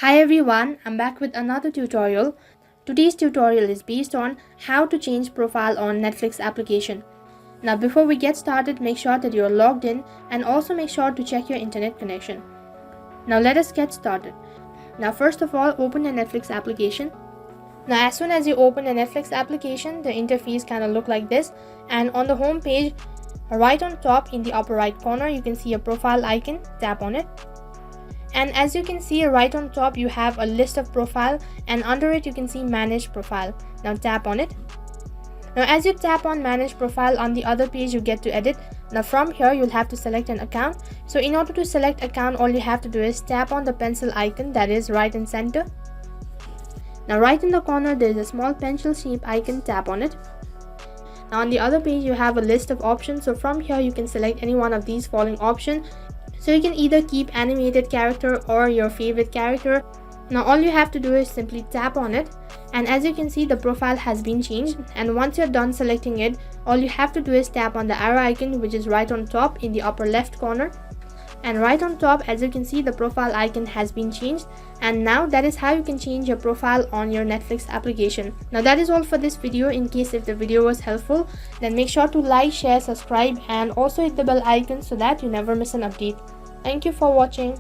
Hi everyone, I'm back with another tutorial. Today's tutorial is based on how to change profile on Netflix application. Now before we get started, make sure that you're logged in and also make sure to check your internet connection. Now let us get started. Now first of all, open the Netflix application. Now as soon as you open the Netflix application, the interface kind of look like this, and on the home page, right on top in the upper right corner, you can see a profile icon. Tap on it. And as you can see right on top, you have a list of profile, and under it you can see manage profile. Now tap on it. Now as you tap on manage profile, on the other page you get to edit. Now from here you'll have to select an account. So in order to select account, all you have to do is tap on the pencil icon that is right in center. Now right in the corner there is a small pencil shape icon. Tap on it. Now on the other page you have a list of options. So from here you can select any one of these following options. So you can either keep animated character or your favorite character. Now all you have to do is simply tap on it, and as you can see the profile has been changed. And once you're done selecting it, all you have to do is tap on the arrow icon which is right on top in the upper left corner. And right on top, as you can see, the profile icon has been changed. And now that is how you can change your profile on your Netflix application. Now that is all for this video. In case if the video was helpful, then make sure to like, share, subscribe and also hit the bell icon so that you never miss an update. Thank you for watching.